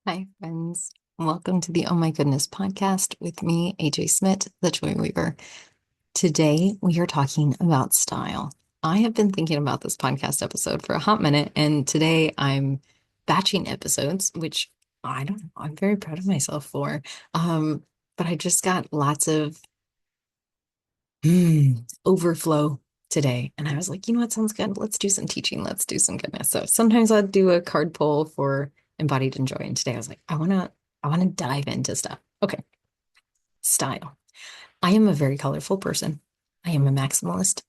Hi, friends. Welcome to the Oh My Goodness podcast with me, AJ Smith, the Joy Weaver. Today, we are talking about style. I have been thinking about this podcast episode for a hot minute, and today I'm batching episodes, which I don't know, I'm very proud of myself for. Um, but I just got lots of overflow today. And I was like, you know what sounds good? Let's do some teaching. Let's do some goodness. So sometimes I'll do a card pull for embodied and joy. And today I was like, I want to dive into stuff. Okay. Style. I am a very colorful person. I am a maximalist.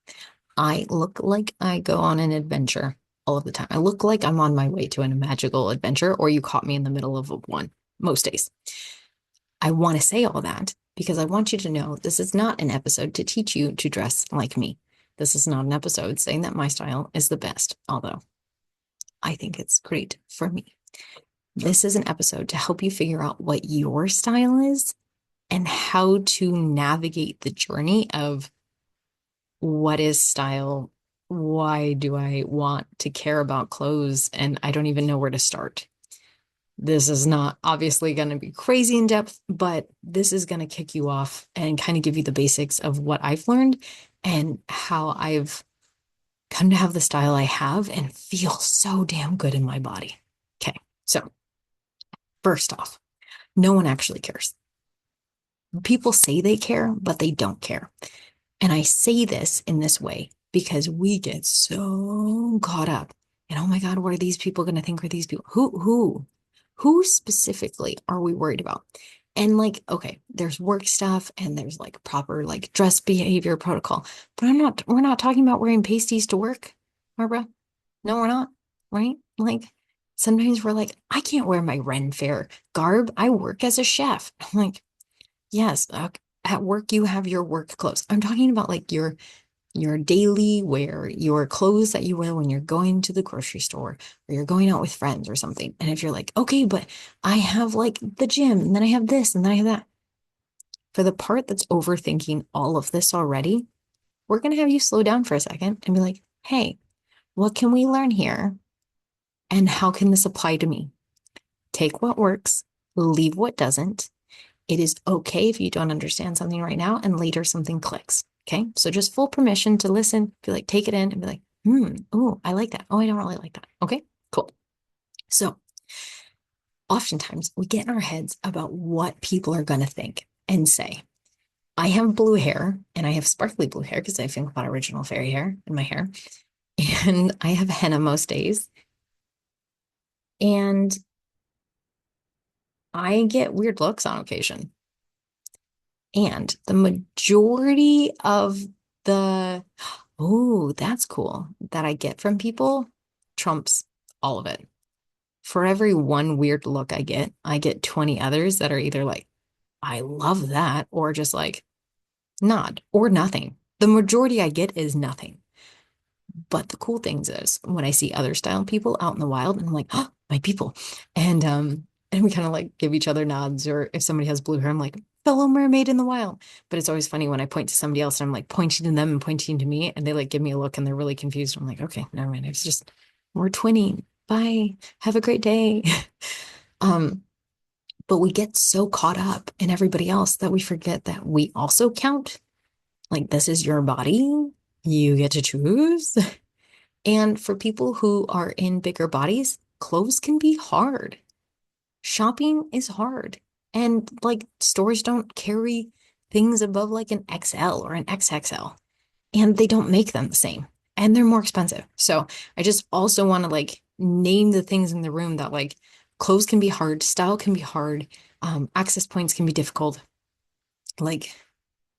I look like I go on an adventure all of the time. I look like I'm on my way to a magical adventure, or you caught me in the middle of one most days. I want to say all that because I want you to know this is not an episode to teach you to dress like me. This is not an episode saying that my style is the best, although I think it's great for me. This is an episode to help you figure out what your style is and how to navigate the journey of what is style? Why do I want to care about clothes? And I don't even know where to start. This is not obviously going to be crazy in depth, but this is going to kick you off and kind of give you the basics of what I've learned and how I've come to have the style I have and feel so damn good in my body. Okay, so first off, no one actually cares. People say they care, but they don't care. And I say this in this way because we get so caught up in, oh my God, what are these people going to think? Are these people who specifically are we worried about? And like, okay, there's work stuff and there's like proper like dress behavior protocol, but we're not talking about wearing pasties to work, Barbara. No, we're not, right? Like sometimes we're like, I can't wear my Ren Fair garb. I work as a chef. I'm like, yes, at work you have your work clothes. I'm talking about like your daily wear, your clothes that you wear when you're going to the grocery store or you're going out with friends or something. And if you're like, okay, but I have like the gym and then I have this and then I have that. For the part that's overthinking all of this already, we're going to have you slow down for a second and be like, hey, what can we learn here? And how can this apply to me? Take what works, leave what doesn't. It is okay if you don't understand something right now and later something clicks. Okay. So just full permission to listen, be like, take it in and be like, oh, I like that. Oh, I don't really like that. Okay, cool. So oftentimes we get in our heads about what people are going to think and say. I have blue hair and I have sparkly blue hair because I think about original fairy hair in my hair. And I have henna most days. And I get weird looks on occasion. And the majority of the, oh, that's cool, that I get from people trumps all of it. For every one weird look I get 20 others that are either like, I love that, or just like, nod or nothing. The majority I get is nothing. But the cool things is when I see other style people out in the wild, and I'm like, oh, my people. And we kind of like give each other nods, or if somebody has blue hair, I'm like, fellow mermaid in the wild. But it's always funny when I point to somebody else and I'm like pointing to them and pointing to me, and they like give me a look and they're really confused. I'm like, okay, never mind. It's just we're twinning. Bye. Have a great day. Um, but we get so caught up in everybody else that we forget that we also count. Like, this is your body. You get to choose. And for people who are in bigger bodies, clothes can be hard. Shopping is hard. And like stores don't carry things above like an XL or an XXL, and they don't make them the same. And they're more expensive. So I just also want to like name the things in the room that like clothes can be hard, style can be hard, access points can be difficult. Like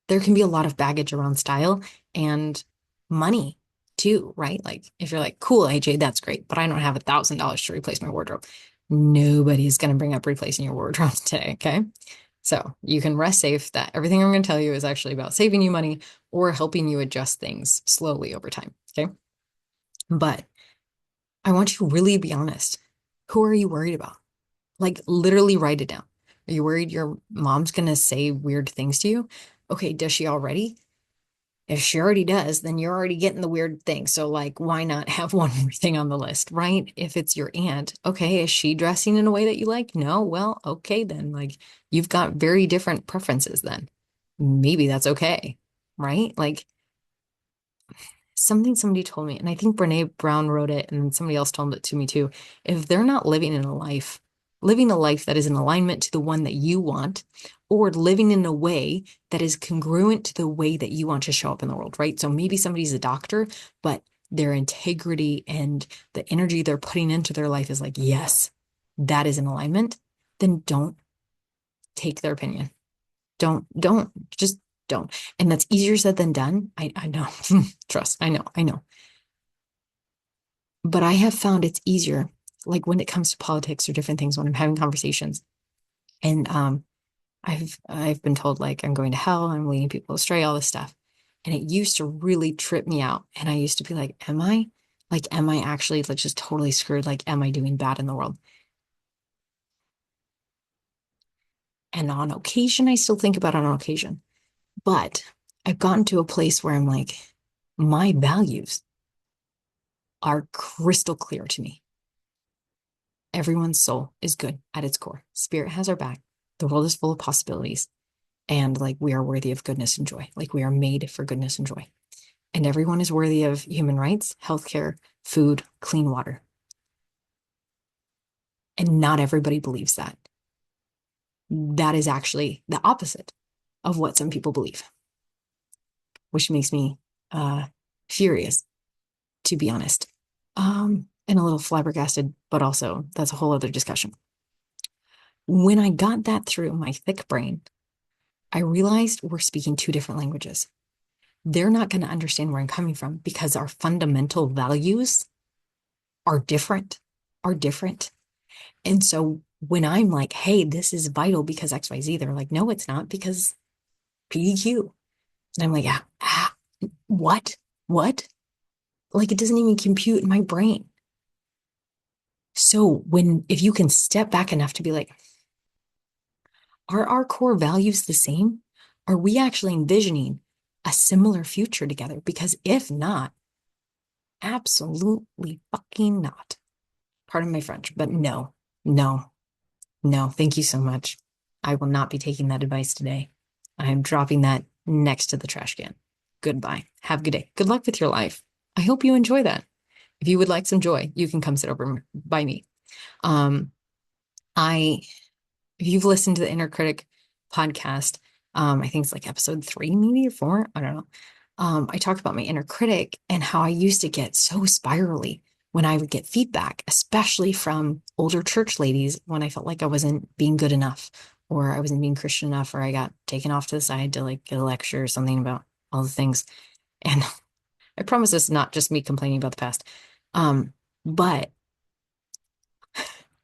there can be a lot of baggage around style and money too, right? Like if you're like, cool, AJ, that's great, but I don't have $1,000 to replace my wardrobe. Nobody's going to bring up replacing your wardrobe today. Okay. So you can rest safe that everything I'm going to tell you is actually about saving you money or helping you adjust things slowly over time. Okay. But I want you to really be honest. Who are you worried about? Like literally write it down. Are you worried your mom's going to say weird things to you? Okay. Does she already? If she already does, then you're already getting the weird thing. So, like, why not have one more thing on the list, right? If it's your aunt, okay, is she dressing in a way that you like? No, well, okay, then. Like, you've got very different preferences then. Maybe that's okay, right? Like, something somebody told me, and I think Brene Brown wrote it, and somebody else told it to me too. If they're not living a life that is in alignment to the one that you want, or living in a way that is congruent to the way that you want to show up in the world, right? So maybe somebody's a doctor, but their integrity and the energy they're putting into their life is like, yes, that is in alignment, then don't take their opinion. Just don't. And that's easier said than done. I know. Trust. I know. But I have found it's easier, like when it comes to politics or different things, when I'm having conversations. And I've been told like I'm going to hell, I'm leading people astray, all this stuff. And it used to really trip me out. And I used to be like, am I? Like, am I actually like just totally screwed? Like, am I doing bad in the world? And on occasion, I still think about it on occasion. But I've gotten to a place where I'm like, my values are crystal clear to me. Everyone's soul is good at its core. Spirit has our back. The world is full of possibilities. And like we are worthy of goodness and joy. Like we are made for goodness and joy. And everyone is worthy of human rights, healthcare, food, clean water. And not everybody believes that. That is actually the opposite of what some people believe, which makes me furious, to be honest. And a little flabbergasted, but also that's a whole other discussion. When I got that through my thick brain, I realized we're speaking two different languages. They're not going to understand where I'm coming from because our fundamental values are different, are different. And so when I'm like, hey, this is vital because XYZ, they're like, no, it's not because PDQ. And I'm like, what? What? Like it doesn't even compute in my brain. So if you can step back enough to be like, are our core values the same? Are we actually envisioning a similar future together? Because if not, absolutely fucking not. Pardon my French, but no, no, no. Thank you so much. I will not be taking that advice today. I am dropping that next to the trash can. Goodbye. Have a good day. Good luck with your life. I hope you enjoy that. If you would like some joy, you can come sit over by me. Um, I if you've listened to the Inner Critic podcast, I think it's like episode 3, maybe or 4. I don't know. I talk about my inner critic and how I used to get so spirally when I would get feedback, especially from older church ladies when I felt like I wasn't being good enough or I wasn't being Christian enough or I got taken off to the side to like get a lecture or something about all the things. And I promise this is not just me complaining about the past. But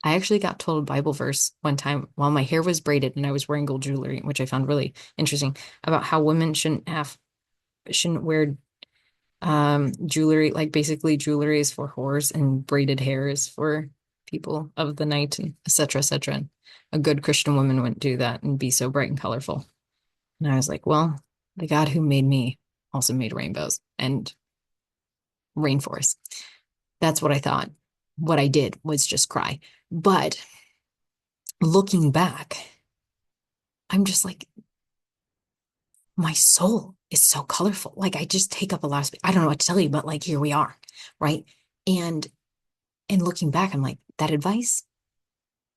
I actually got told a Bible verse one time while my hair was braided and I was wearing gold jewelry, which I found really interesting, about how women shouldn't wear jewelry, like basically jewelry is for whores and braided hair is for people of the night and et cetera, et cetera. And a good Christian woman wouldn't do that and be so bright and colorful. And I was like, well, the God who made me also made rainbows and rainforests. That's what I thought. What I did was just cry. But looking back, I'm just like, my soul is so colorful. Like I just take up a lot of space. I don't know what to tell you, but like here we are, right? And looking back, I'm like, that advice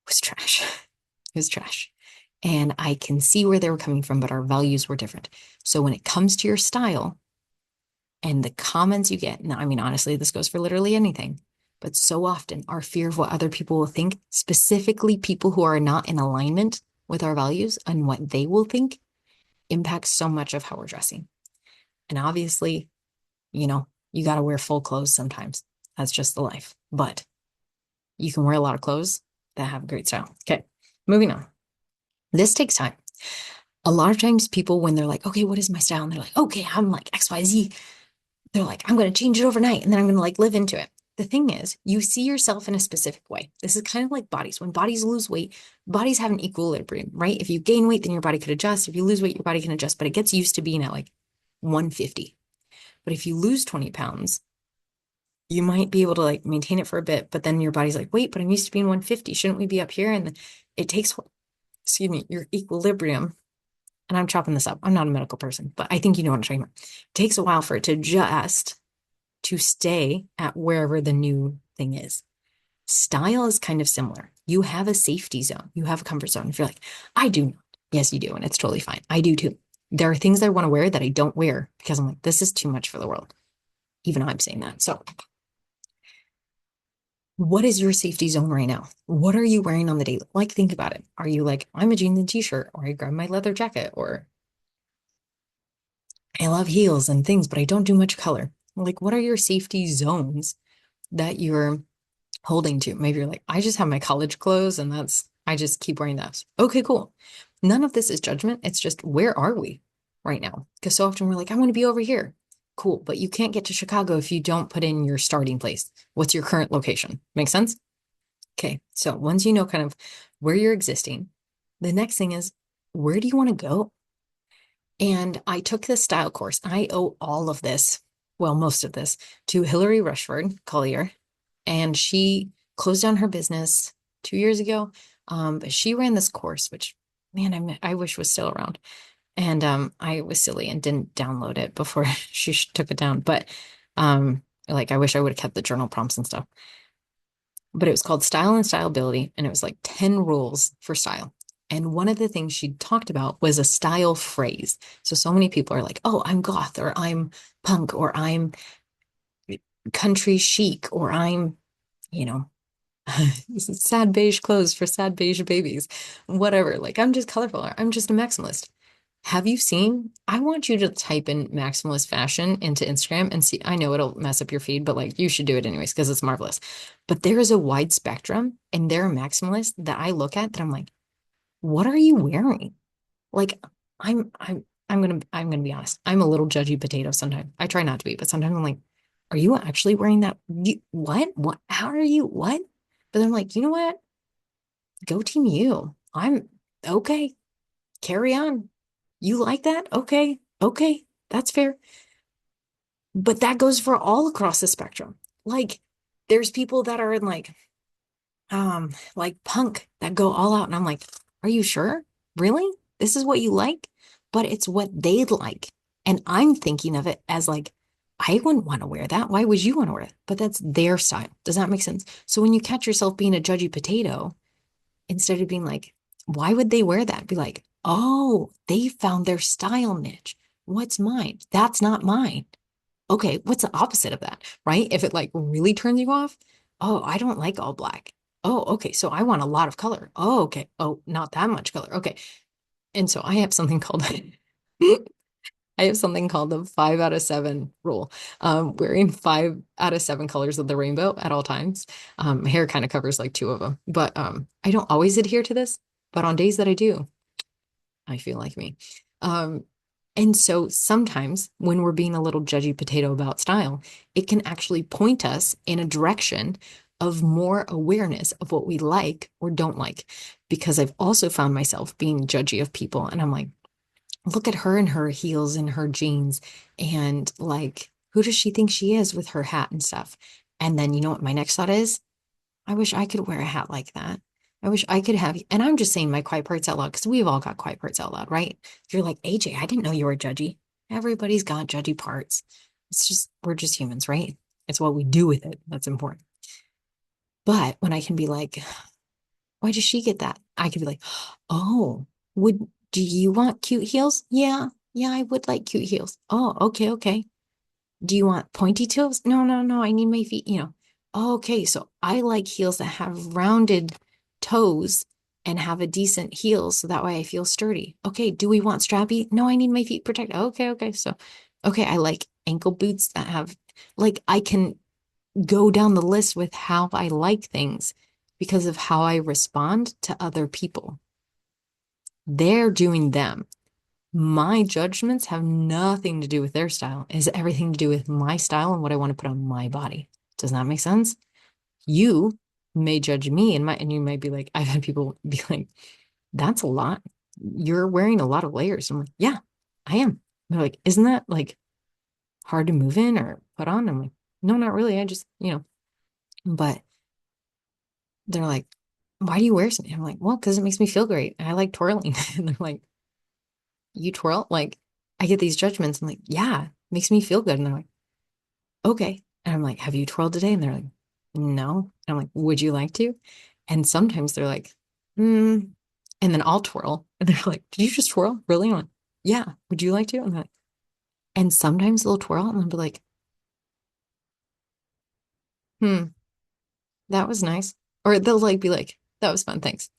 was trash. It was trash. And I can see where they were coming from, but our values were different. So when it comes to your style and the comments you get, now, I mean, honestly, this goes for literally anything, but so often our fear of what other people will think, specifically people who are not in alignment with our values and what they will think, impacts so much of how we're dressing. And obviously, you got to wear full clothes sometimes. That's just the life. But you can wear a lot of clothes that have great style. Okay, moving on. This takes time. A lot of times people, when they're like, okay, what is my style? And they're like, okay, I'm like XYZ. They're like, I'm going to change it overnight. And then I'm going to like live into it. The thing is, you see yourself in a specific way. This is kind of like bodies. When bodies lose weight, bodies have an equilibrium, right? If you gain weight, then your body could adjust. If you lose weight, your body can adjust, but it gets used to being at like 150, But if you lose 20 pounds, you might be able to like maintain it for a bit, but then your body's like, wait, but I'm used to being 150. Shouldn't we be up here? And it takes, excuse me, your equilibrium. And I'm chopping this up. I'm not a medical person, but I think you know what I'm talking about. It takes a while for it to adjust to stay at wherever the new thing is. Style is kind of similar. You have a safety zone, you have a comfort zone. If you're like, I do not. Yes, you do. And it's totally fine. I do too. There are things I want to wear that I don't wear because I'm like, this is too much for the world. Even I'm saying that. So, what is your safety zone right now? What are you wearing on the daily? Like, think about it. Are you like, I'm a jeans and t-shirt, or I grab my leather jacket, or I love heels and things, but I don't do much color? Like, what are your safety zones that you're holding to? Maybe you're like, I just have my college clothes and I just keep wearing those. Okay, cool. None of this is judgment. It's just, where are we right now? Because so often we're like, I want to be over here. Cool. But you can't get to Chicago if you don't put in your starting place. What's your current location? Make sense? Okay. So once you know kind of where you're existing, the next thing is, where do you want to go? And I took this style course. I owe all of this, well, most of this, to Hillary Rushford Collier. And she closed down her business 2 years ago. But she ran this course, which, man, I wish was still around. And I was silly and didn't download it before she took it down. But like, I wish I would have kept the journal prompts and stuff. But it was called Style and Styleability, and it was like 10 rules for style. And one of the things she talked about was a style phrase. So many people are like, oh, I'm goth, or I'm punk, or I'm country chic, or I'm, you know, sad beige clothes for sad beige babies, whatever. Like, I'm just colorful, or I'm just a maximalist. Have you seen? I want you to type in maximalist fashion into Instagram and see. I know it'll mess up your feed, but like you should do it anyways because it's marvelous. But there is a wide spectrum, and there are maximalists that I look at that I'm like, what are you wearing? Like, I'm I'm I'm gonna be honest. I'm a little judgy potato sometimes. I try not to be, but sometimes I'm like, are you actually wearing that? What? What? How are you? What? But I'm like, you know what? Go team you. I'm okay. Carry on. You like that? Okay. Okay. That's fair. But that goes for all across the spectrum. Like, there's people that are in like punk that go all out. And I'm like, are you sure? Really? This is what you like? But it's what they like. And I'm thinking of it as like, I wouldn't want to wear that. Why would you want to wear it? But that's their style. Does that make sense? So when you catch yourself being a judgy potato, instead of being like, why would they wear that? Be like, oh, they found their style niche. What's mine? That's not mine. Okay, what's the opposite of that, right? If it like really turns you off, oh, I don't like all black. Oh, okay, so I want a lot of color. Oh, okay. Oh, not that much color. Okay. And so I have something called I have something called the 5 out of 7 rule. Wearing 5 out of 7 colors of the rainbow at all times. My hair kind of covers like two of them, but I don't always adhere to this. But on days that I do, I feel like me. Um, and so sometimes when we're being a little judgy potato about style, it can actually point us in a direction of more awareness of what we like or don't like. Because I've also found myself being judgy of people, and I'm like, look at her and her heels and her jeans, and like, who does she think she is with her hat and stuff? And then you know what my next thought is? I wish I could wear a hat like that. I wish I could have, and I'm just saying my quiet parts out loud because we've all got quiet parts out loud, right? If you're like, AJ, I didn't know you were judgy. Everybody's got judgy parts. It's just, we're just humans, right? It's what we do with it that's important. But when I can be like, why does she get that? I could be like, oh, would, do you want cute heels? Yeah. Yeah, I would like cute heels. Oh, okay, okay. Do you want pointy toes? No, no, no. I need my feet. Okay, so I like heels that have rounded toes and have a decent heel so that way I feel sturdy. Okay, do we want strappy? No, I need my feet protected. Okay, okay. So, okay, I like ankle boots that have, like, I can go down the list with how I like things because of how I respond to other people. They're doing them. My judgments have nothing to do with their style. It has everything to do with my style and what I want to put on my body. Does that make sense? You may judge me and you might be like, I've had people be like, that's a lot. You're wearing a lot of layers. I'm like, yeah, I am. They're like, isn't that like hard to move in or put on? I'm like, no, not really. I just, but they're like, why do you wear something? I'm like, well, because it makes me feel great. I like twirling. And they're like, you twirl? Like, I get these judgments. I'm like, yeah, it makes me feel good. And they're like, okay. And I'm like, have you twirled today? And they're like, no. And I'm like, would you like to? And sometimes they're like, hmm. And then I'll twirl. And they're like, did you just twirl? Really? I'm like, yeah. Would you like to? And they're like, and sometimes they'll twirl and they'll be like, hmm, that was nice. Or they'll like be like, that was fun, thanks.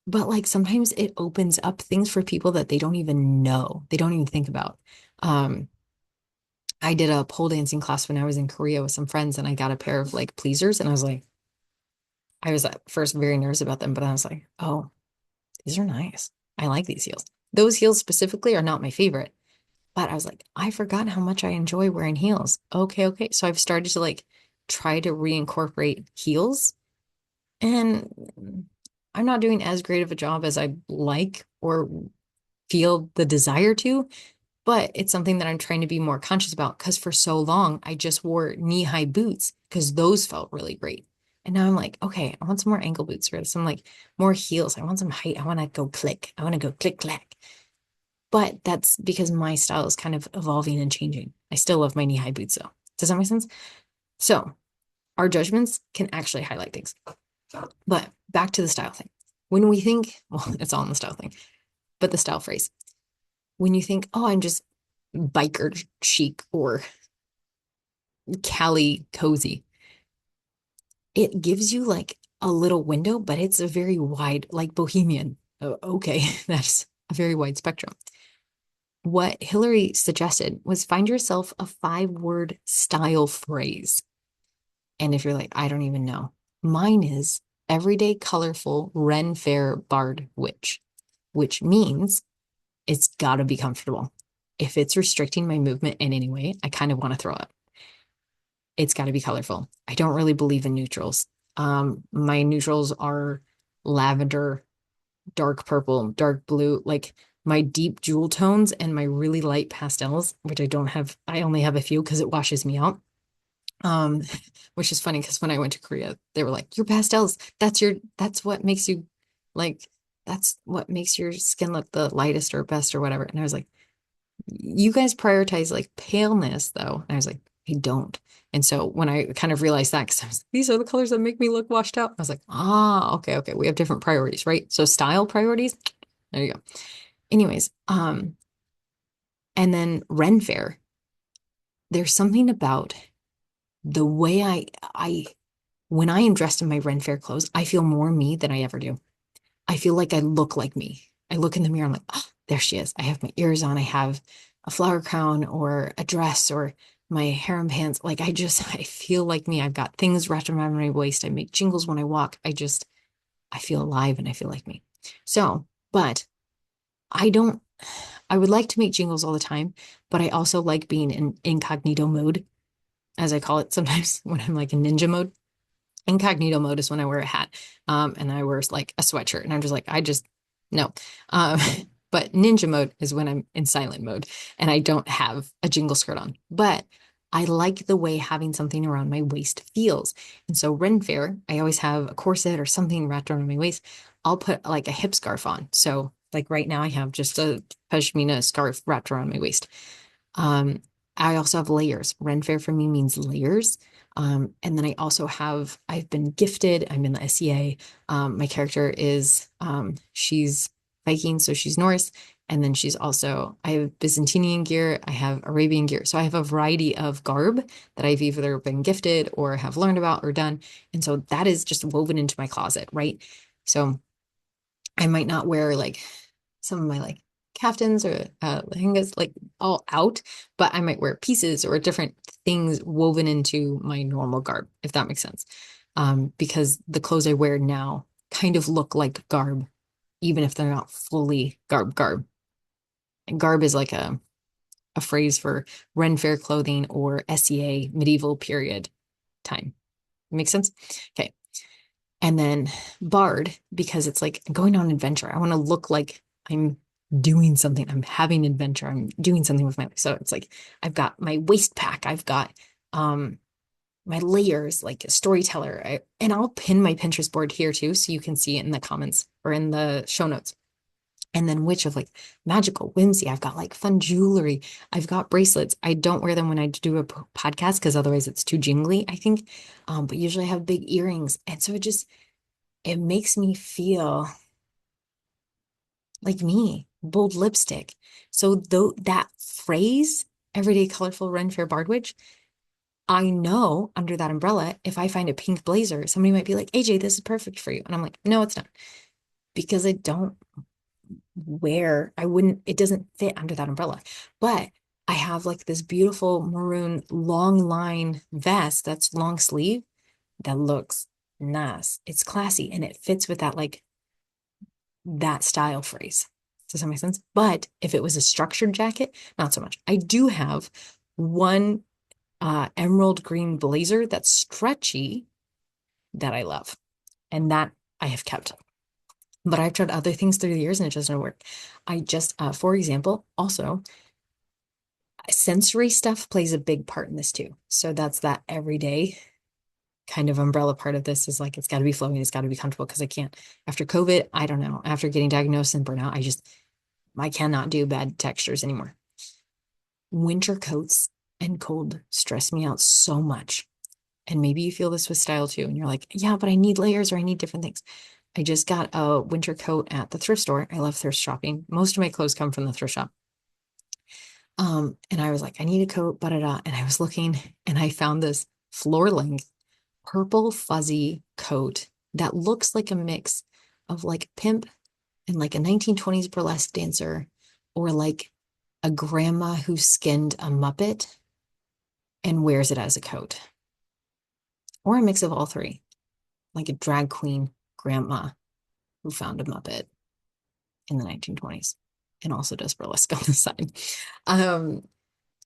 But like sometimes it opens up things for people that they don't even know, they don't even think about. Um, I did a pole dancing class when I was in Korea with some friends, and I got a pair of like pleasers, and I was like, I was at first very nervous about them, but I was like, oh, these are nice. I like these heels. Those heels specifically are not my favorite, but I was like, I forgot how much I enjoy wearing heels. Okay, okay. So I've started to like try to reincorporate heels, and I'm not doing as great of a job as I like or feel the desire to, but it's something that I'm trying to be more conscious about because for so long I just wore knee-high boots because those felt really great. And now I'm like, okay, I want some more ankle boots or some like more heels. I want some height. I want to go click. I want to go click clack. But that's because my style is kind of evolving and changing. I still love my knee-high boots though. Does that make sense? So our judgments can actually highlight things. But back to the style thing. When we think, well, it's all in the style thing, but the style phrase. When you think, oh, I'm just biker chic or Cali cozy, it gives you like a little window, but it's a very wide, like bohemian. Oh, okay, that's a very wide spectrum. What Hillary suggested was find yourself a 5 word style phrase. And if you're like, I don't even know, mine is everyday, colorful, Ren Fair Bard Witch, which means it's got to be comfortable. If it's restricting my movement in any way, I kind of want to throw up. It's got to be colorful. I don't really believe in neutrals. My neutrals are lavender, dark purple, dark blue, like my deep jewel tones and my really light pastels, which I don't have. I only have a few because it washes me out. Um, which is funny because when I went to Korea, they were like, your pastels, that's what makes you like, that's what makes your skin look the lightest or best or whatever. And I was like, you guys prioritize like paleness though. And I was like, I don't. And so when I kind of realized that, because I was like, these are the colors that make me look washed out, I was like, ah, okay, okay. We have different priorities, right? So style priorities, there you go. Anyways, and then Ren Fair, there's something about the way I when I am dressed in my Ren Fair clothes, I feel more me than I ever do. I feel like I look like me. I look in the mirror, I'm like, oh, there she is. I have my ears on, I have a flower crown or a dress or my harem pants. Like I feel like me. I've got things wrapped around my waist. I make jingles when I walk. I feel alive and I feel like me. So, but I don't, I would like to make jingles all the time, but I also like being in incognito mode, as I call it sometimes when I'm like in ninja mode. Incognito mode is when I wear a hat, and I wear like a sweatshirt, and I'm just like, I just no. Um, but ninja mode is when I'm in silent mode and I don't have a jingle skirt on. But I like the way having something around my waist feels. And so Ren Fair, I always have a corset or something wrapped around my waist. I'll put like a hip scarf on. So like right now I have just a pashmina scarf wrapped around my waist. Um, I also have layers. Ren Fair for me means layers. And then I've been gifted. I'm in the SEA. My character is, she's Viking, so she's Norse. And then I have Byzantine gear, I have Arabian gear. So I have a variety of garb that I've either been gifted or have learned about or done. And so that is just woven into my closet, right? So I might not wear like some of my like kaftans or lehengas like all out, but I might wear pieces or different things woven into my normal garb, if that makes sense. Because the clothes I wear now kind of look like garb, even if they're not fully garb. And garb is like a phrase for Ren Fair clothing or SEA medieval period time. Makes sense? Okay. And then Bard, because it's like going on an adventure. I want to look like I'm doing something. I'm having adventure. I'm doing something with my life. So it's like I've got my waist pack. I've got um my layers, like a storyteller. And I'll pin my Pinterest board here too, so you can see it in the comments or in the show notes. And then which of like magical whimsy. I've got like fun jewelry. I've got bracelets. I don't wear them when I do a podcast because otherwise it's too jingly, I think. But usually I have big earrings. And so it makes me feel like me, bold lipstick. So though that phrase, everyday colorful Ren Fair Bardwidge, I know under that umbrella, if I find a pink blazer, somebody might be like, AJ, this is perfect for you. And I'm like, no, it's not. Because I don't I wouldn't, it doesn't fit under that umbrella. But I have like this beautiful maroon long line vest that's long sleeve that looks nice. It's classy and it fits with that like that style phrase. Does that make sense? But if it was a structured jacket, not so much. I do have one emerald green blazer that's stretchy that I love. And that I have kept. But I've tried other things through the years and it doesn't work. I just, for example, also sensory stuff plays a big part in this too. So that's that everyday kind of umbrella part of this is like, it's got to be flowing. It's got to be comfortable because I can't, after COVID, I don't know, after getting diagnosed and burnout, I cannot do bad textures anymore. Winter coats and cold stress me out so much. And maybe you feel this with style too. And you're like, yeah, but I need layers or I need different things. I just got a winter coat at the thrift store. I love thrift shopping. Most of my clothes come from the thrift shop. And I was like, I need a coat, da. And I was looking and I found this floor length purple fuzzy coat that looks like a mix of like pimp and like a 1920s burlesque dancer or like a grandma who skinned a Muppet and wears it as a coat or a mix of all three, like a drag queen grandma who found a Muppet in the 1920s and also does burlesque on the side. Um,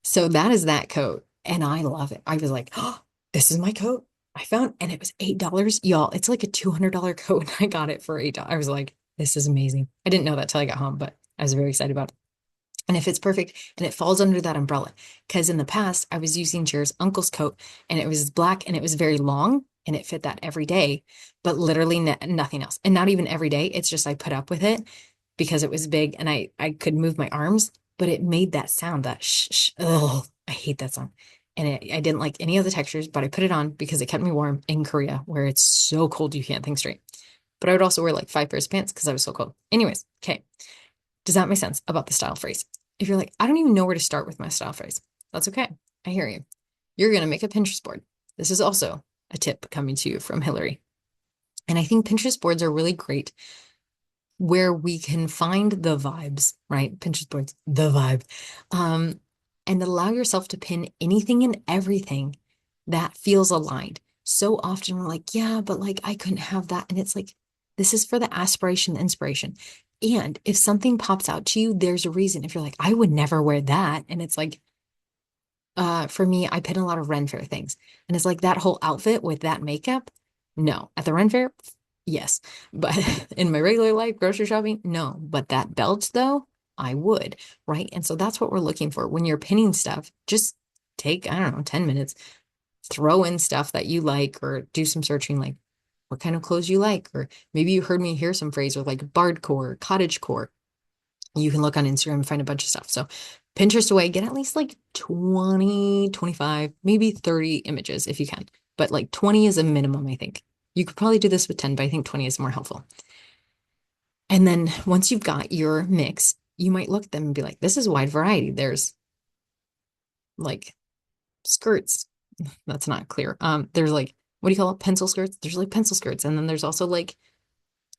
so that is that coat. And I love it. I was like, oh, this is my coat I found. And it was $8. Y'all, it's like a $200 coat. And I got it for $8. I was like, this is amazing. I didn't know that till I got home, but I was very excited about it. And if it's perfect and it falls under that umbrella, because in the past I was using Jer's uncle's coat and it was black and it was very long and it fit that every day, but literally nothing else. And not even every day. It's just I put up with it because it was big and I could move my arms, but it made that sound that shh. Oh, I hate that song. And I didn't like any of the textures, but I put it on because it kept me warm in Korea where it's so cold you can't think straight. But I would also wear like 5 pairs of pants because I was so cold. Anyways, okay. Does that make sense about the style phrase? If you're like, I don't even know where to start with my style phrase, that's okay. I hear you. You're going to make a Pinterest board. This is also a tip coming to you from Hillary. And I think Pinterest boards are really great where we can find the vibes, right? Pinterest boards, the vibe. And allow yourself to pin anything and everything that feels aligned. So often we're like, yeah, but like I couldn't have that. And it's like, this is for the aspiration, the inspiration. And if something pops out to you, there's a reason. If you're like, I would never wear that. And it's like, for me, I pin a lot of Ren Fair things. And it's like that whole outfit with that makeup. No. At the Ren Fair, yes. But in my regular life, grocery shopping, no. But that belt, though, I would, right? And so that's what we're looking for. When you're pinning stuff, just take, I don't know, 10 minutes, throw in stuff that you like or do some searching, like what kind of clothes you like. Or maybe you heard me hear some phrase with like bardcore, cottagecore. You can look on Instagram and find a bunch of stuff. So Pinterest away, get at least like 20, 25, maybe 30 images if you can. But like 20 is a minimum, I think. You could probably do this with 10, but I think 20 is more helpful. And then once you've got your mix, you might look at them and be like, this is a wide variety. There's like skirts. That's not clear. There's like, what do you call it? Pencil skirts. There's like pencil skirts. And then there's also like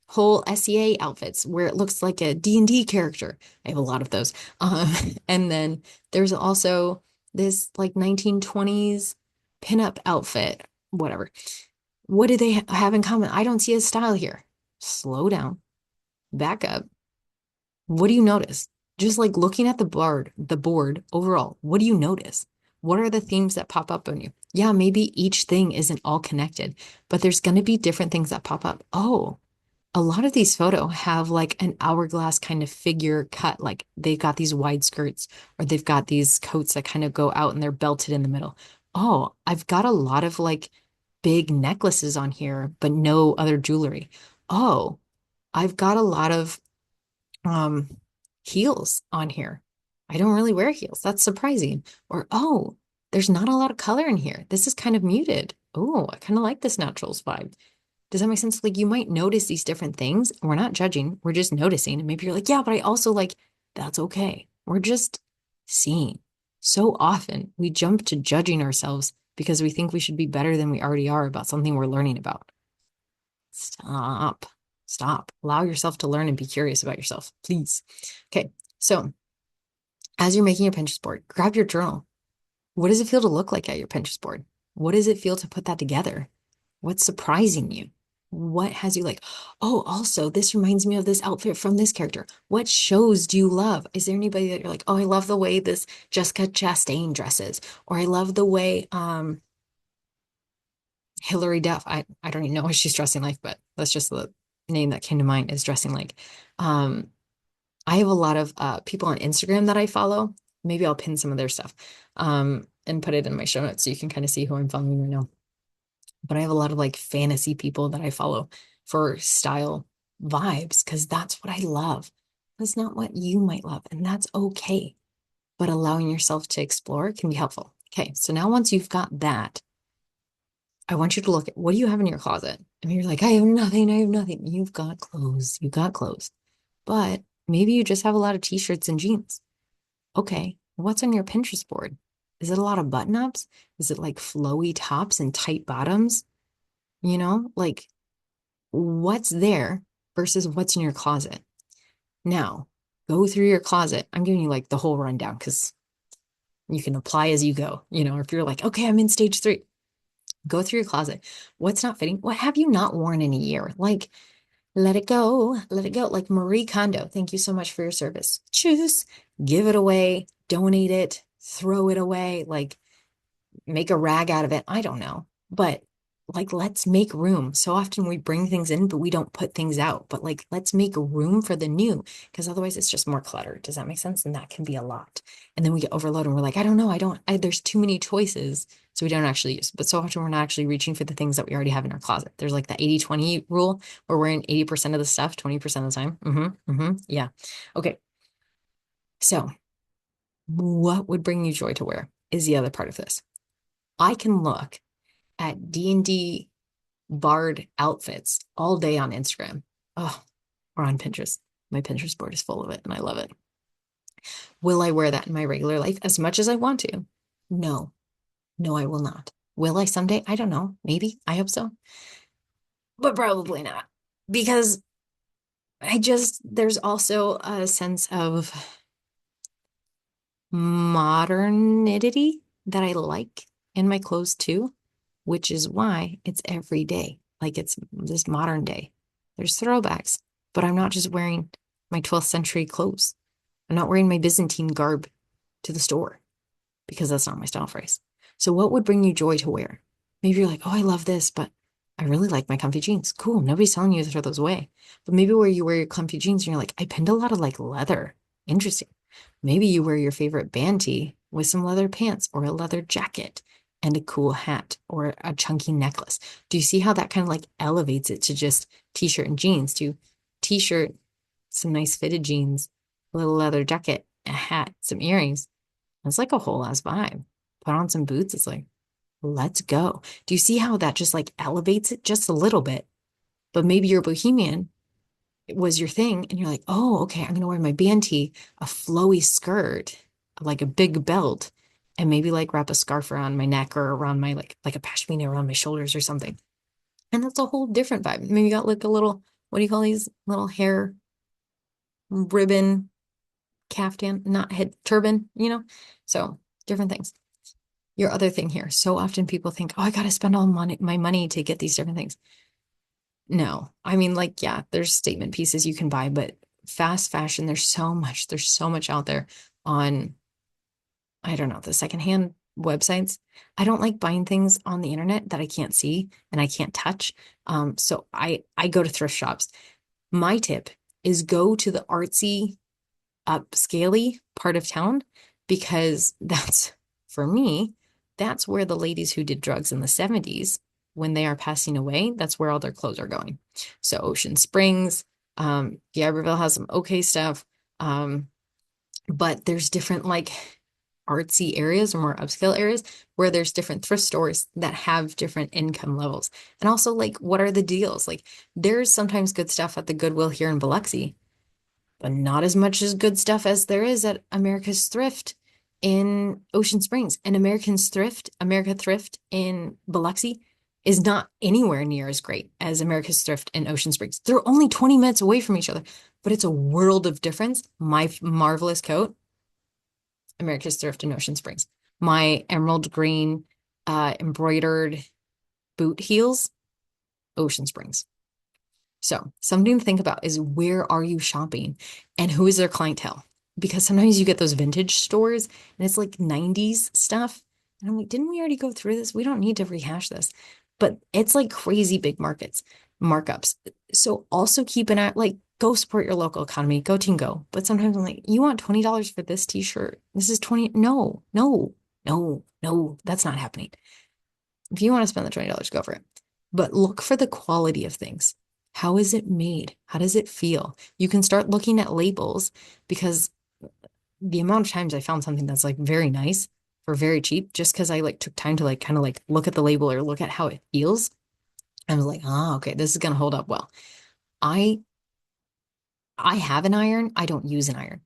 whole SEA outfits where it looks like a D&D character. I have a lot of those. And then there's also this like 1920s pinup outfit, whatever. What do they have in common? I don't see a style here. Slow down, back up. What do you notice? Just like looking at the board overall, what do you notice? What are the themes that pop up on you? Yeah, maybe each thing isn't all connected, but there's going to be different things that pop up. Oh, A lot of these photo have like an hourglass kind of figure cut, like they've got these wide skirts or they've got these coats that kind of go out and they're belted in the middle. Oh, I've got a lot of like big necklaces on here, but no other jewelry. Oh, I've got a lot of um heels on here. I don't really wear heels. That's surprising. Or oh, there's not a lot of color in here. This is kind of muted. Oh, I kind of like this naturals vibe. Does that make sense? Like you might notice these different things. And we're not judging. We're just noticing. And maybe you're like, yeah, but I also like that's okay. We're just seeing. So often we jump to judging ourselves because we think we should be better than we already are about something we're learning about. Stop. Stop. Allow yourself to learn and be curious about yourself, please. Okay. So as you're making your Pinterest board, grab your journal. What does it feel to look like at your Pinterest board? What does it feel to put that together? What's surprising you? What has you like, oh, also, this reminds me of this outfit from this character. What shows do you love? Is there anybody that you're like, oh, I love the way this Jessica Chastain dresses, or I love the way Hilary Duff, I don't even know what she's dressing like, but that's just the name that came to mind is dressing like. Um, I have a lot of people on Instagram that I follow. Maybe I'll pin some of their stuff and put it in my show notes so you can kind of see who I'm following right now. But I have a lot of like fantasy people that I follow for style vibes because that's what I love. That's not what you might love, and that's okay. But allowing yourself to explore can be helpful. Okay, so now once you've got that, I want you to look at what do you have in your closet? And you're like, I have nothing, I have nothing. You've got clothes, you've got clothes. But maybe you just have a lot of t-shirts and jeans. Okay, what's on your Pinterest board? Is it a lot of button-ups? Is it like flowy tops and tight bottoms? Like what's there versus what's in your closet. Now, go through your closet. I'm giving you like the whole rundown because you can apply as you go. Or if you're like, okay, I'm in stage 3, go through your closet. What's not fitting? What have you not worn in a year? Like, let it go, let it go. Like Marie Kondo, thank you so much for your service. Choose, give it away, donate it, throw it away. Like, make a rag out of it. I don't know. But like, let's make room. So often we bring things in, but we don't put things out. But like, let's make room for the new because otherwise it's just more clutter. Does that make sense? And that can be a lot. And then we get overloaded and we're like, I don't know. There's too many choices. So we don't actually use. But so often we're not actually reaching for the things that we already have in our closet. There's like the 80-20 rule where we're in 80% of the stuff, 20% of the time. Yeah. Okay. So what would bring you joy to wear is the other part of this. I can look at D&D bard outfits all day on Instagram. Oh, or on Pinterest. My Pinterest board is full of it and I love it. Will I wear that in my regular life as much as I want to? No, no, I will not. Will I someday? I don't know. Maybe. I hope so. But probably not. Because there's also a sense of modernity that I like in my clothes too, which is why it's every day. Like it's this modern day. There's throwbacks, but I'm not just wearing my 12th century clothes. I'm not wearing my Byzantine garb to the store because that's not my style phrase. So what would bring you joy to wear? Maybe you're like, oh, I love this, but I really like my comfy jeans. Cool. Nobody's telling you to throw those away. But maybe where you wear your comfy jeans and you're like, I pinned a lot of like leather. Interesting. Maybe you wear your favorite band tee with some leather pants or a leather jacket and a cool hat or a chunky necklace. Do you see how that kind of like elevates it to just t-shirt and jeans to t-shirt, some nice fitted jeans, a little leather jacket, a hat, some earrings? It's like a whole ass vibe. Put on some boots. It's like, let's go. Do you see how that just like elevates it just a little bit? But maybe you're bohemian was your thing, and you're like, oh, okay, I'm gonna wear my band tee, a flowy skirt, like a big belt, and maybe like wrap a scarf around my neck or around my like a pashmina around my shoulders or something. And that's a whole different vibe. Maybe you got like a little, what do you call these little hair ribbon caftan, not head turban, So different things. Your other thing here. So often people think, oh, I gotta spend all my money to get these different things. No, I mean, like, yeah, there's statement pieces you can buy, but fast fashion, there's so much out there on, I don't know, the secondhand websites. I don't like buying things on the internet that I can't see and I can't touch. So I go to thrift shops. My tip is go to the artsy, upscale part of town because that's, for me, that's where the ladies who did drugs in the 70s, when they are passing away, that's where all their clothes are going. So Ocean Springs, Gabrielle has some okay stuff. Um, but there's different like artsy areas or more upscale areas where there's different thrift stores that have different income levels. And also like what are the deals? Like there's sometimes good stuff at the Goodwill here in Biloxi, but not as much as good stuff as there is at America's Thrift in Ocean Springs. And America Thrift in Biloxi is not anywhere near as great as America's Thrift in Ocean Springs. They're only 20 minutes away from each other, but it's a world of difference. My marvelous coat, America's Thrift in Ocean Springs. My emerald green embroidered boot heels, Ocean Springs. So something to think about is where are you shopping and who is their clientele? Because sometimes you get those vintage stores and it's like 90s stuff. And I'm like, didn't we already go through this? We don't need to rehash this. But it's like crazy big markups. So also keep an eye, like go support your local economy, go team go. But sometimes I'm like, you want $20 for this t-shirt? This is 20. No, no, no, no, that's not happening. If you want to spend the $20, go for it. But look for the quality of things. How is it made? How does it feel? You can start looking at labels because the amount of times I found something that's like very nice for very cheap, just because I like took time to like kind of like look at the label or look at how it feels. I was like, oh, okay, this is gonna hold up well. I I have an iron. I don't use an iron.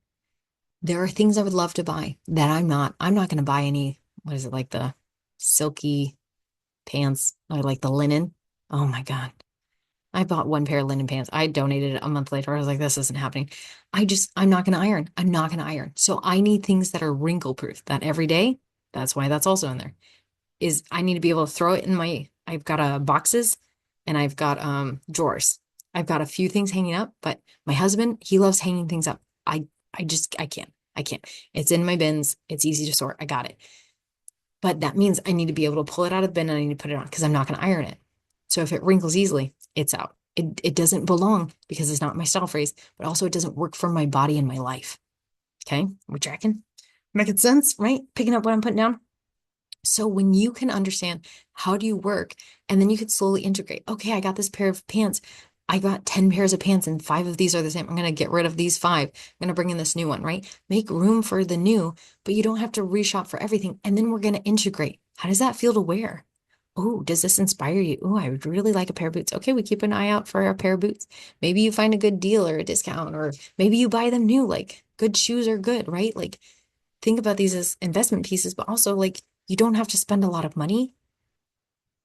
There are things I would love to buy that I'm not gonna buy any, what is it, like the silky pants or like the linen. Oh my God. I bought one pair of linen pants. I donated it a month later. I was like, this isn't happening. I'm not going to iron. I'm not going to iron. So I need things that are wrinkle proof that every day. That's why that's also in there is I need to be able to throw it in I've got boxes and I've got drawers. I've got a few things hanging up, but my husband, he loves hanging things up. I can't. I can't. It's in my bins. It's easy to sort. I got it. But that means I need to be able to pull it out of the bin and I need to put it on because I'm not going to iron it. So if it wrinkles easily, it's out. It doesn't belong because it's not my style phrase, but also it doesn't work for my body and my life. Okay, we're tracking. Making sense, right? Picking up what I'm putting down. So when you can understand how do you work, and then you could slowly integrate. Okay, I got this pair of pants. I got 10 pairs of pants and five of these are the same. I'm going to get rid of these five. I'm going to bring in this new one, right? Make room for the new, but you don't have to reshop for everything. And then we're going to integrate. How does that feel to wear? Oh, does this inspire you? Oh, I would really like a pair of boots. Okay, we keep an eye out for a pair of boots. Maybe you find a good deal or a discount, or maybe you buy them new. Like good shoes are good, right? Like think about these as investment pieces, but also like you don't have to spend a lot of money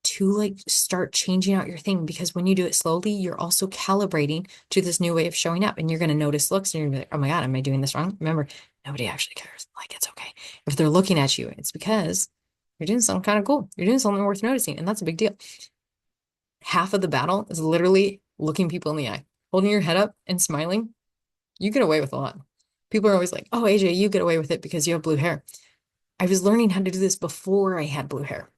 to like start changing out your thing because when you do it slowly, you're also calibrating to this new way of showing up and you're going to notice looks and you're going to be like, oh my God, am I doing this wrong? Remember, nobody actually cares. Like it's okay. If they're looking at you, it's because you're doing something kind of cool. You're doing something worth noticing, and that's a big deal. Half of the battle is literally looking people in the eye, holding your head up and smiling. You get away with a lot. People are always like, oh, AJ, you get away with it because you have blue hair. I was learning how to do this before I had blue hair,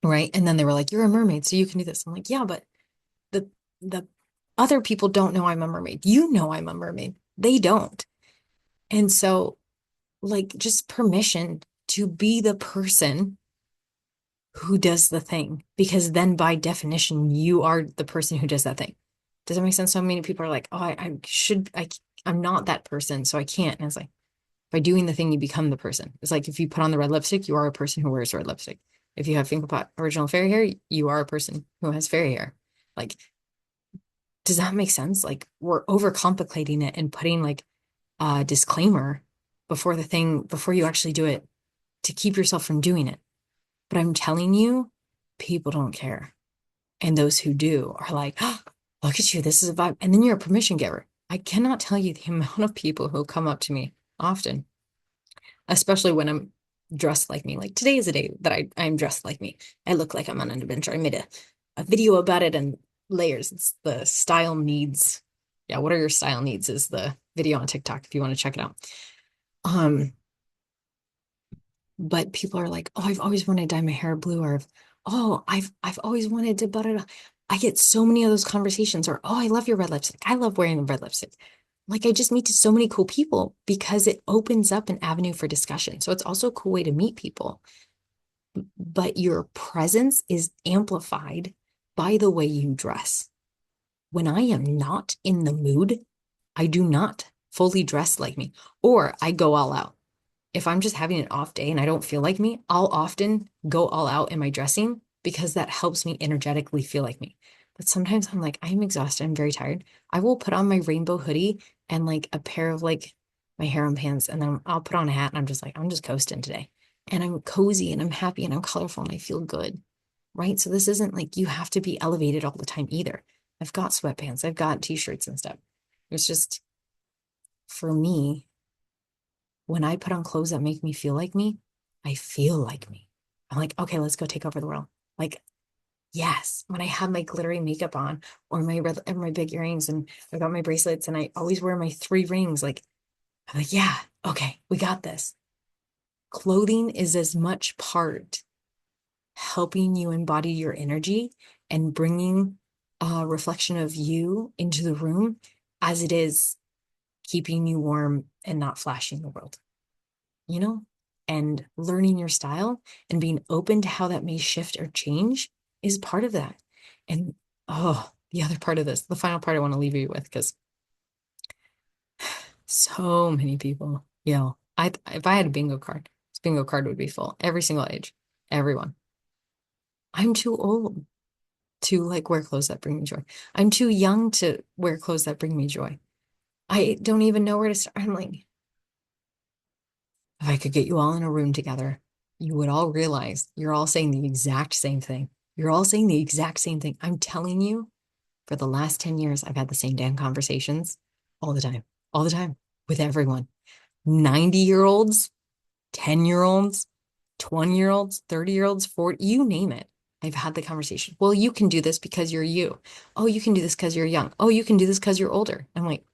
right? And then they were like, you're a mermaid, so you can do this. I'm like, yeah, but the the other people don't know I'm a mermaid. You know I'm a mermaid. They don't. And so like just permission to be the person who does the thing, because then by definition, you are the person who does that thing. Does that make sense? So many people are like, oh, I'm not that person, so I can't. And it's like, by doing the thing, you become the person. It's like if you put on the red lipstick, you are a person who wears red lipstick. If you have Finkel Pot original fairy hair, you are a person who has fairy hair. Like, does that make sense? Like, we're overcomplicating it and putting like a disclaimer before the thing, before you actually do it to keep yourself from doing it. But I'm telling you, people don't care. And those who do are like, oh, look at you, this is a vibe. And then you're a permission giver. I cannot tell you the amount of people who come up to me often, especially when I'm dressed like me. Like today is a day that I'm dressed like me. I look like I'm on an adventure. I made a video about it and layers. It's the style needs. Yeah, what are your style needs is the video on TikTok if you want to check it out. Um, but people are like, oh, I've always wanted to dye my hair blue, or oh, I've always wanted to butt it up. I get so many of those conversations, or, oh, I love your red lipstick. I love wearing the red lipstick. Like I just meet so many cool people because it opens up an avenue for discussion. So it's also a cool way to meet people. But your presence is amplified by the way you dress. When I am not in the mood, I do not fully dress like me, or I go all out. If I'm just having an off day and I don't feel like me, I'll often go all out in my dressing because that helps me energetically feel like me. But sometimes I'm like, I'm exhausted. I'm very tired. I will put on my rainbow hoodie and like a pair of like my harem pants, and then I'll put on a hat and I'm just like, I'm just coasting today. And I'm cozy and I'm happy and I'm colorful and I feel good. Right. So this isn't like you have to be elevated all the time either. I've got sweatpants, I've got t-shirts and stuff. It's just for me, when I put on clothes that make me feel like me, I feel like me. I'm like, okay, let's go take over the world. Like, yes, when I have my glittery makeup on or my red and my big earrings and I got my bracelets and I always wear my 3 rings, like, I'm like, yeah, okay, we got this. Clothing is as much part helping you embody your energy and bringing a reflection of you into the room as it is keeping you warm and not flashing the world, you know? And learning your style and being open to how that may shift or change is part of that. And oh, the other part of this, the final part I want to leave you with, because so many people yell. If I had a bingo card, this bingo card would be full. Every single age, everyone. I'm too old to like wear clothes that bring me joy. I'm too young to wear clothes that bring me joy. I don't even know where to start. I'm like, if I could get you all in a room together, you would all realize you're all saying the exact same thing. You're all saying the exact same thing. I'm telling you, for the last 10 years, I've had the same damn conversations all the time with everyone. 90-year-olds, 10-year-olds, 20-year-olds, 30-year-olds, 40, you name it. I've had the conversation. Well, you can do this because you're you. Oh, you can do this because you're young. Oh, you can do this because you're older. I'm like,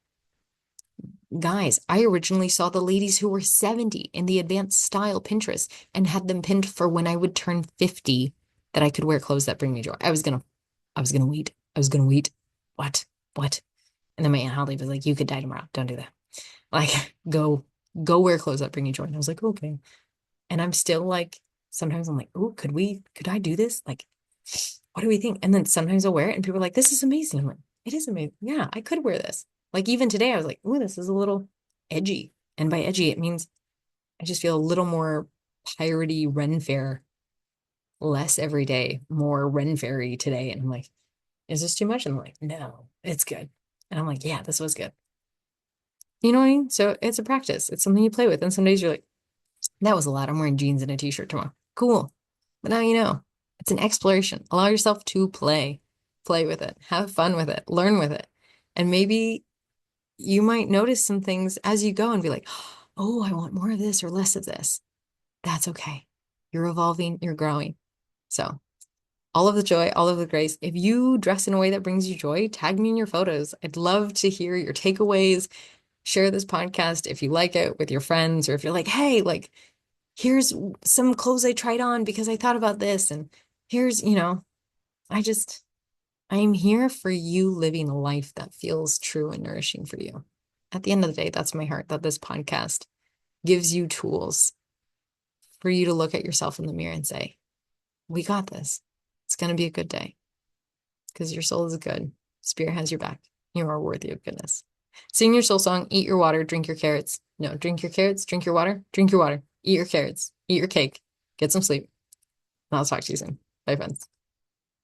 guys, I originally saw the ladies who were 70 in the advanced style Pinterest and had them pinned for when I would turn 50 that I could wear clothes that bring me joy. I was gonna wait. I was gonna wait. What? What? And then my Aunt Holly was like, you could die tomorrow. Don't do that. Like, go wear clothes that bring you joy. And I was like, okay. And I'm still like, sometimes I'm like, oh, could I do this? Like, what do we think? And then sometimes I'll wear it and people are like, this is amazing. I'm like, it is amazing. Yeah, I could wear this. Like even today, I was like, oh, this is a little edgy. And by edgy, it means I just feel a little more piratey Ren Fair, less every day, more Ren Fairy today. And I'm like, is this too much? And I'm like, no, it's good. And I'm like, yeah, this was good. You know what I mean? So it's a practice. It's something you play with. And some days you're like, that was a lot. I'm wearing jeans and a t-shirt tomorrow. Cool. But now you know. It's an exploration. Allow yourself to play. Play with it. Have fun with it. Learn with it. And maybe you might notice some things as you go and be like, oh, I want more of this or less of this. That's okay. You're evolving, you're growing. So, all of the joy, all of the grace. If you dress in a way that brings you joy, tag me in your photos. I'd love to hear your takeaways. Share this podcast if you like it with your friends, or if you're like, hey, like, here's some clothes I tried on because I thought about this. And here's, I just, I am here for you living a life that feels true and nourishing for you. At the end of the day, that's my heart, that this podcast gives you tools for you to look at yourself in the mirror and say, we got this. It's going to be a good day because your soul is good. Spirit has your back. You are worthy of goodness. Sing your soul song, eat your water, drink your carrots. No, drink your carrots, drink your water, drink your water, eat your carrots, eat your cake, get some sleep. I'll talk to you soon. Bye, friends.